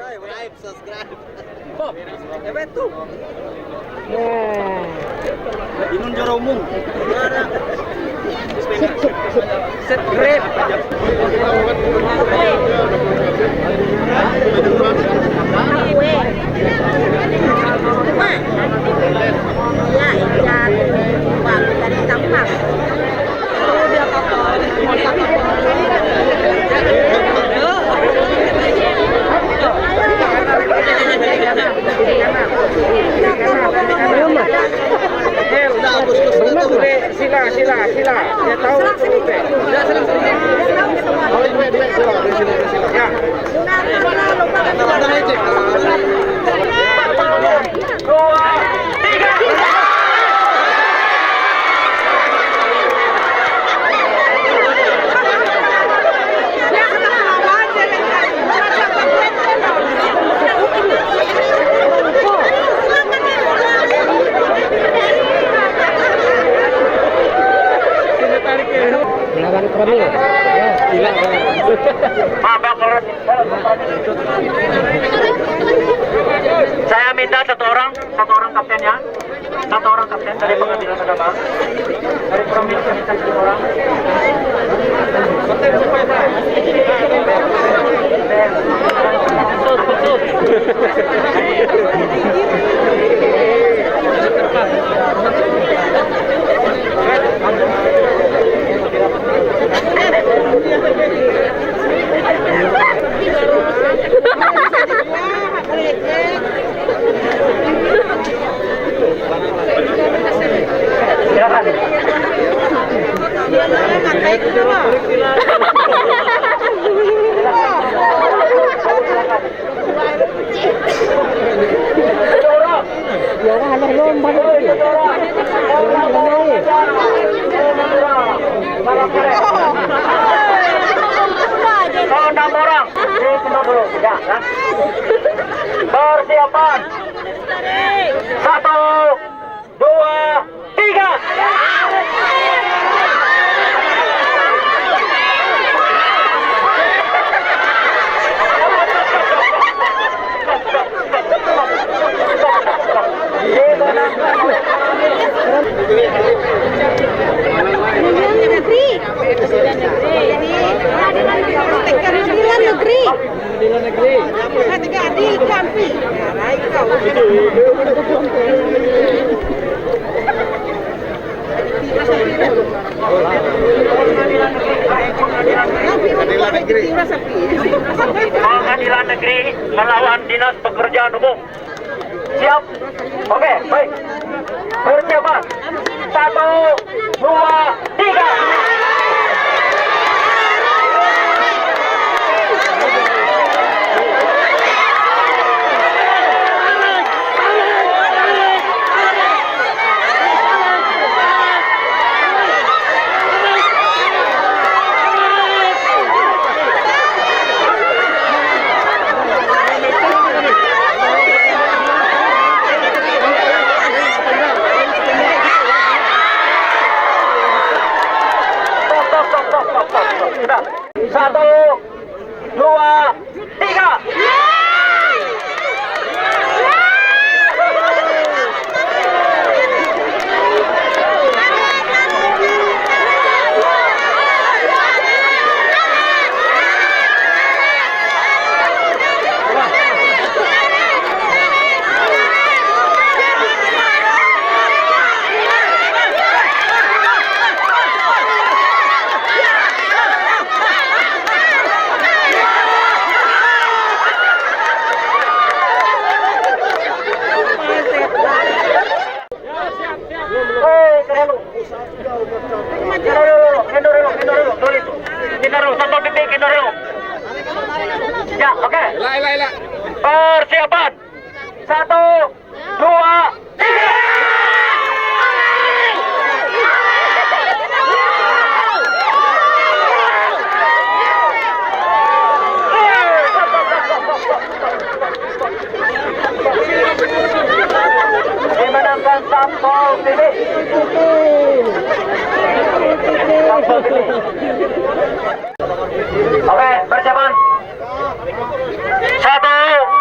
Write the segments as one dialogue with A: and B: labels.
A: Subscribe.
B: Bob, apa itu?
A: Inun jero umum.
B: Subscribe. Sila. Dia tahu. Ya, silang. Ya. Melawan Kromil. Gila.
C: Saya minta satu orang kaptennya, satu orang kapten dari pengadilan agama, dari Promil saya minta satu orang. Kalau 6 orang, dihitung dulu, ya. Persiapan. 1, 2, 3. Pengadilan negeri melawan dinas pekerjaan umum. Siap? Oke, baik. Persiapan. 1, 2, 3. Sudah. 1, 2, 3. Ya, oke. Persiapan. 1, 2, 3. Dimenangkan Sampol TV. Oke, persiapan. 1,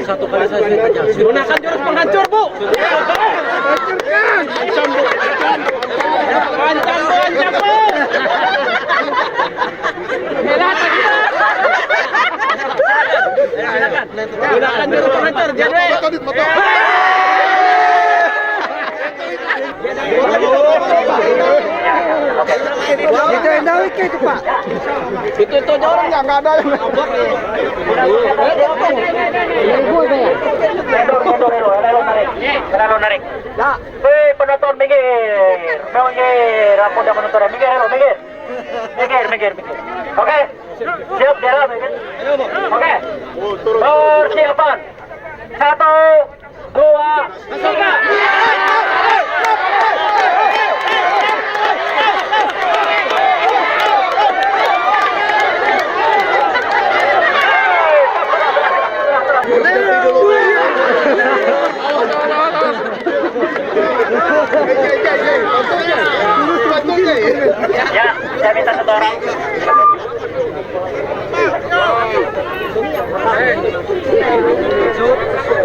B: satu kali saja. Gunakan jurus penghancur, Bu. Hancurkan. Ancam, Bu. Ancam, Bu. Ancam, Bu. Silakan. Gunakan jurus penghancur. Jadi.
A: Itu yang Dawi itu Pak.
B: Itu orang nggak ada yang
C: narik. Hei penonton minggir, minggir. Apa dah penonton minggir. Oke, siap jalan minggir. Oke, persiapan. 1, 2, 3. Ya, saya minta satu orang.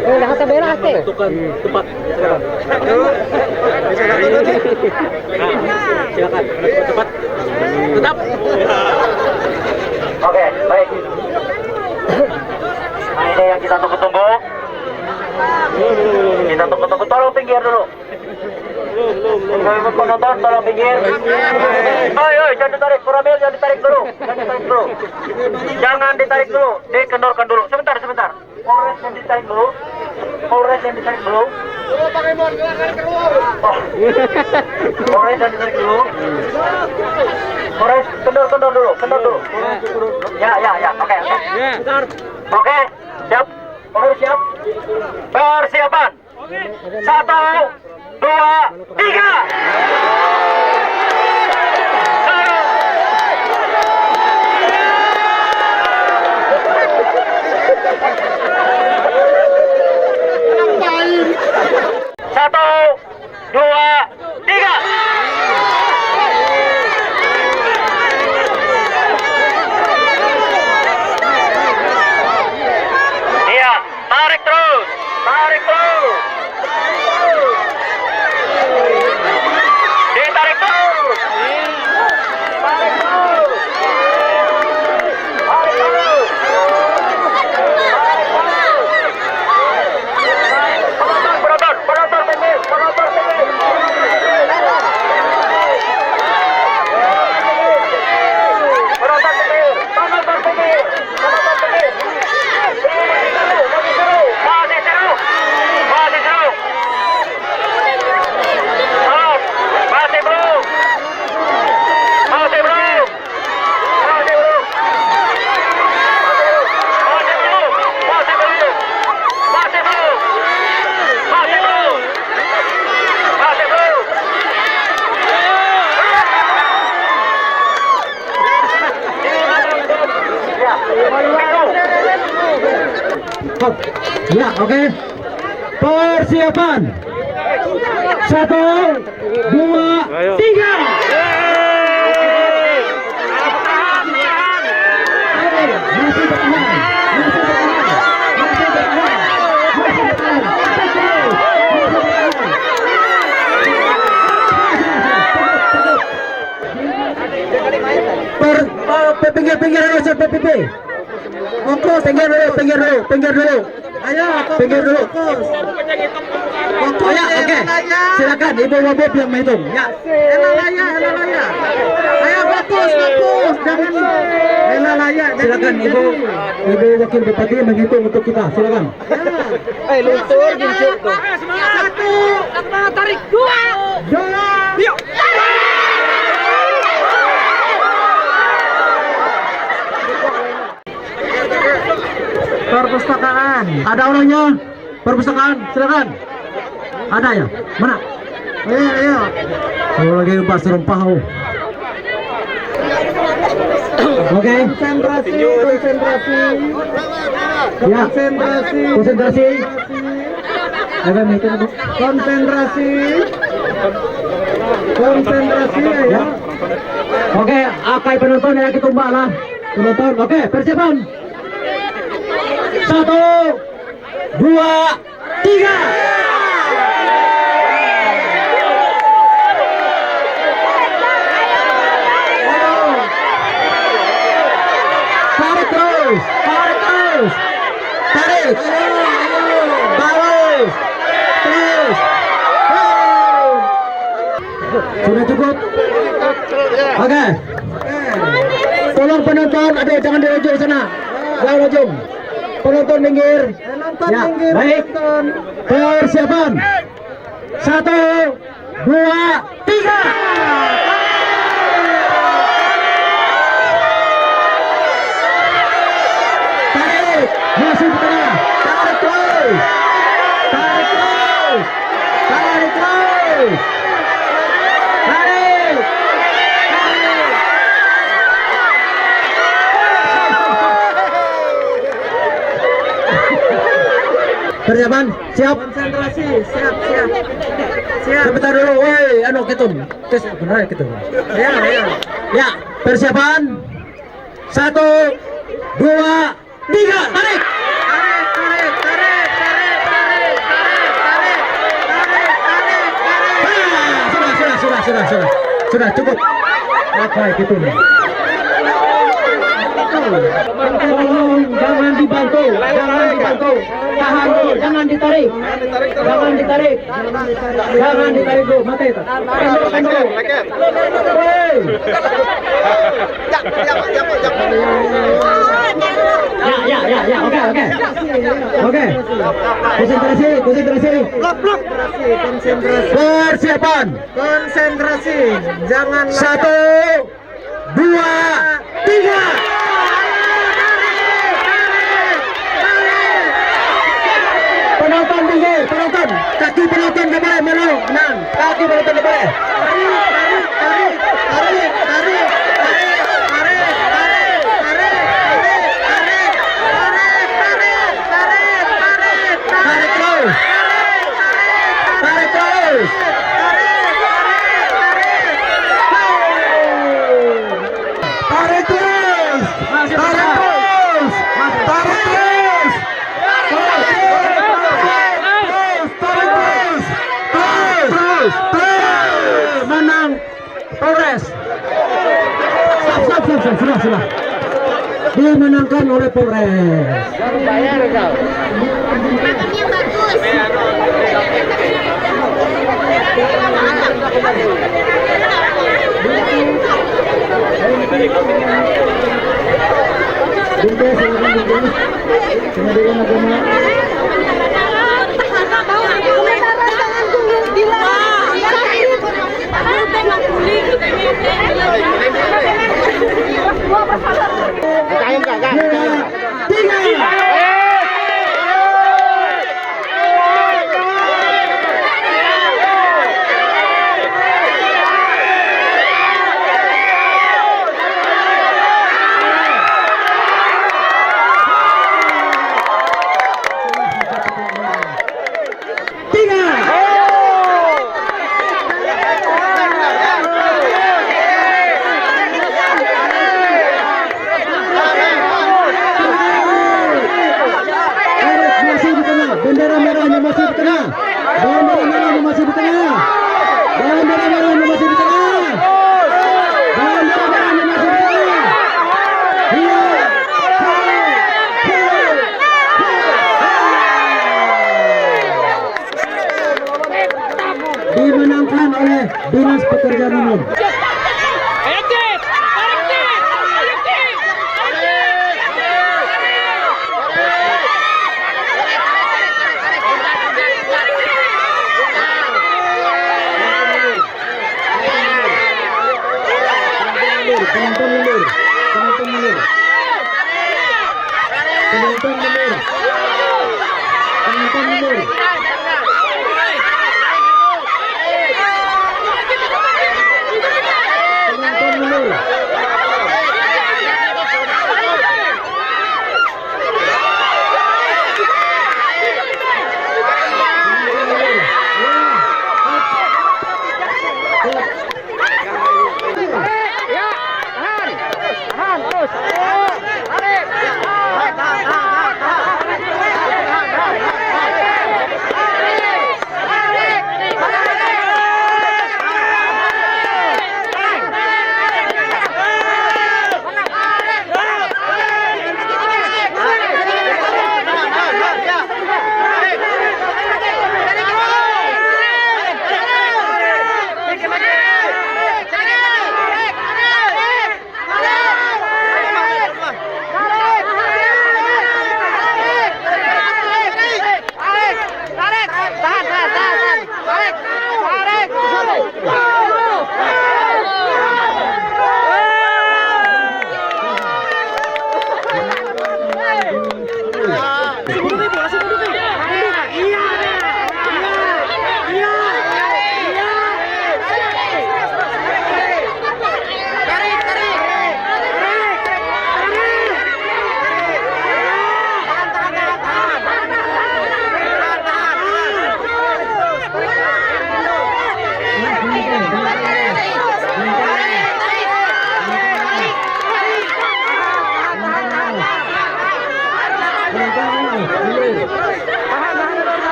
D: Dah kata berak ke?
B: Tentukan tempat. Silakan. Cepat. Tetap.
C: Oke, baik. Nah, ini yang kita tunggu-tunggu. Kita tunggu-tunggu. Tolong pinggir dulu. Ibu penonton tolong pinggir. Ayo, jangan ditarik. Kuramil jangan ditarik dulu. Jangan ditarik dulu. Dikendorkan dulu. Sebentar. Polres yang ditarik dulu. Polres yang ditarik dulu. Polres kendor dulu. Ya. Oke. Oke, siap. Polres siap. Persiapan. 1, 2, 3. Satu, dua, tiga. Iya, tarik terus. Ditarik terus.
E: Ya, oke. Persiapan. 1, 2, 3. Pinggir dulu, PPP. Fokus, pinggir dulu. Ayo, pinggir dulu. Fokus. Ayo, oke. Silakan Ibu Wabub yang menghitung. Ya. Elalaya. Ayo fokus. Jangan elalaya. Silakan Ibu Wakil Bupati menghitung untuk kita. Silakan.
B: luntur gincuk tuh.
D: 1, tarik 2.
B: Yuk.
E: Perpustakaan. Ada orangnya? Perpustakaan, silakan. Ada ya? Mana? Ayo. Kalau lagi pas rempah. Oke.
B: Konsentrasi.
E: Ya. Konsentrasi. Agak itu Bu.
B: Konsentrasi ya.
E: Oke, akai penonton ya kita tumbak lah. Penonton. Oke, persiapan. 1, 2, 3. Tarik terus, tarik terus, tarik, bagus, terus. Sudah cukup. Oke. Tolong penonton, aduh jangan dirujung sana. Jangan rujung. Penonton minggir. Ya, baik. Persiapan. 1, 2, 3. Tarik, masuk ke tengah. Tarik terus. Tarik terus. Tarik terus. Tarik. Persiapan, siap.
A: Konsentrasi, siap, siap. Siap.
E: Sebentar dulu, woi, anu ketun. Tes benar ketun.
A: Ya, ya.
E: Ya, persiapan. 1, 2, 3, tarik.
A: Tarik, tarik, tarik, tarik, tarik, tarik, tarik, tarik, tarik, tarik.
E: Sudah, cukup. Apa itu? Tolong jangan dibantu, tahan dulu, jangan ditarik dulu, mati itu. Pendul. Woi. Ya, oke. Konsentrasi.
A: Konsentrasi.
E: Persiapan.
A: Konsentrasi. Jangan
E: 1, 2, 3. Penonton minggir, penonton. Kaki penonton ke bawah, menang. Kaki penonton ke bawah. Tarik terus. Tarik terus. Tarik terus. Tarik terus. Tarik terus. Terus. Menang Polres. Stop. Sudah. Dimenangkan oleh Polres.
D: Makan yang bagus.
E: Bendera merahnya masih di tengah. Bendera merahnya masih di tengah. Bendera merahnya masih di tengah. Bendera merahnya masih di tengah. Iya. Dimenangkan oleh Dinas Pekerjaan Umum. Penonton mundur.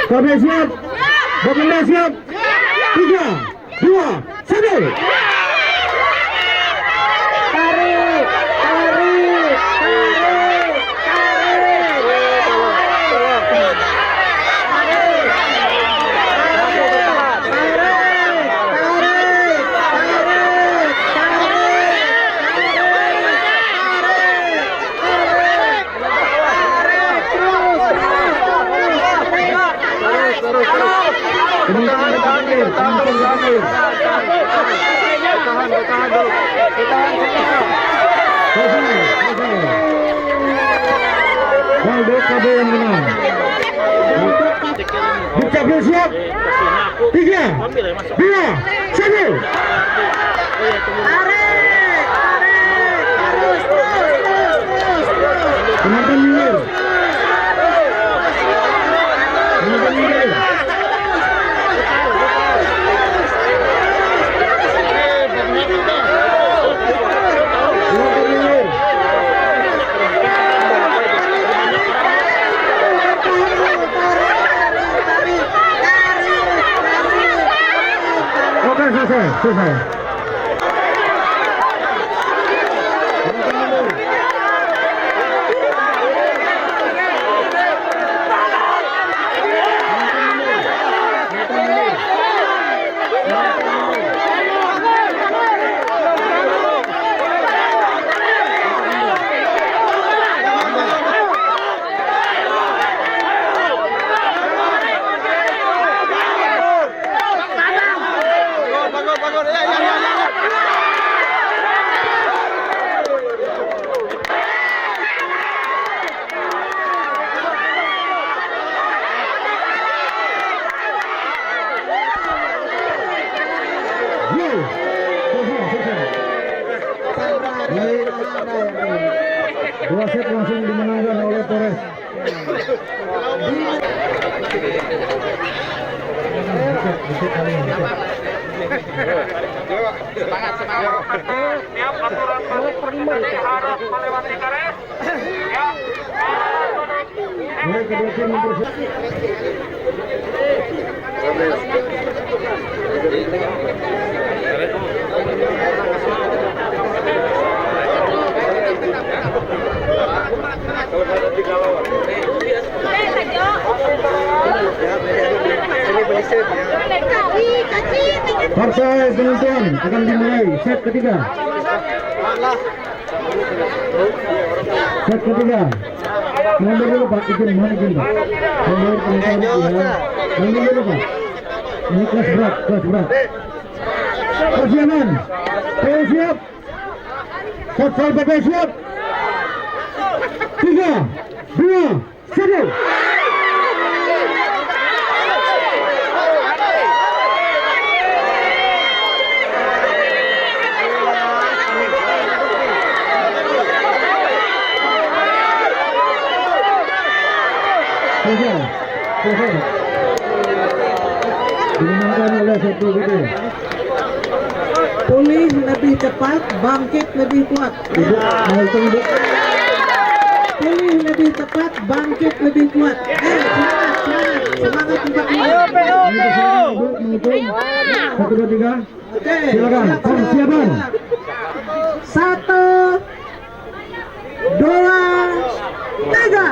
E: Kabel siap, Baginda siap, 3, 2, 1.
A: Tarik, tarik,
E: Waldo KB yang menang. Dukcapil siap, 3, 2, 1. Penonton minggir. Penonton minggir. Oke, selesai. Dua set langsung dimenangkan oleh Torres.
C: Siap aturan balik tadi harus melewati garis. Siap.
E: Kedua tim Partai penonton akan dimulai set ketiga. Set ketiga. Mundur dulu Pak, izin, mohon izin Pak. Mundur penonton ya. Mundur dulu Pak. Ini kelas berat. Persiapan. PO siap. Futsal PP siap. 3, 2, 1. Selesai. Dimenangkan oleh satu gede.
A: Pulih lebih cepat, bangkit lebih kuat.
E: Ibu, mau hitung ibu.
A: Pulih lebih cepat, bangkit lebih kuat. Semangat 4.
B: Ayo, PO.
E: Ibu, menghitung. 1, 2, 3.
A: Oke.
E: Silakan. Persiapan.
A: 1, 2, 3.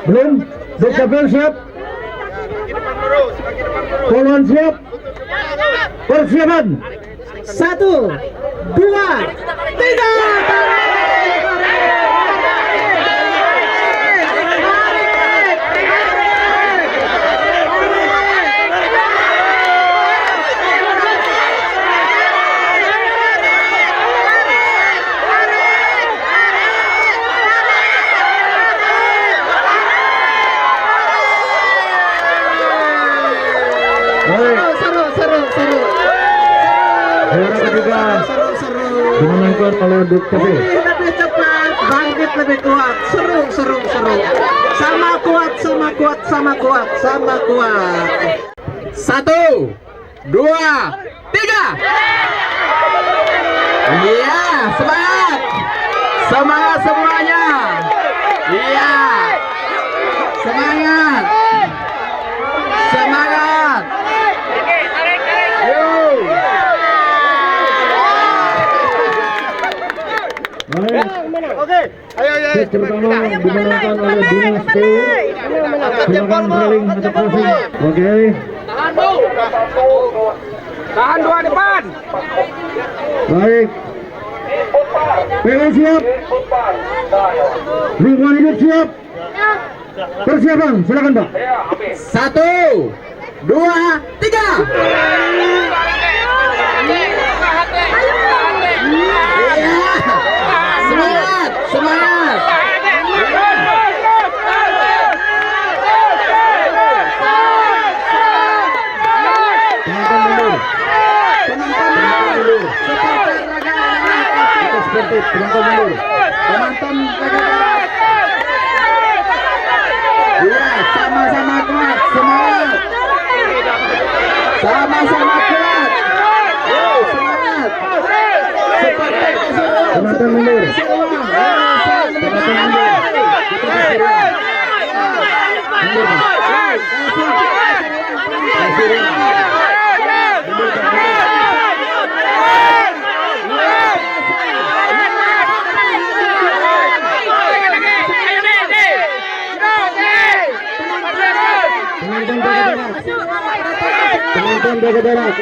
E: Belum? Dek Kapil siap? Poluan siap? Persiapan.
A: 1, 2, 3.
E: Juara ketiga
A: Seru.
E: dimenangkan oleh Dek Kapil.
A: Lebih cepat, bangkit lebih kuat. Seru. Sama kuat.
B: 1, 2, 3. Iya, semangat semuanya. Iya, semangat. Yuk.
E: Baik. Set pertama dimenangkan oleh Dinas PU. Silakan saling atau closing. Oke.
B: Tahan 2 depan.
E: Baik. PU siap. Lingkungan hidup siap. Persiapan, silakan Pak.
B: 1, 2, 3. Iya. Semangat.
E: Penonton mundur.
B: Penonton iya, sama-sama kuat, semangat. Sama-sama kuat. Semangat.
E: Penonton mundur. Penonton mundur. Mundur, Pak. Penonton jaga jarak.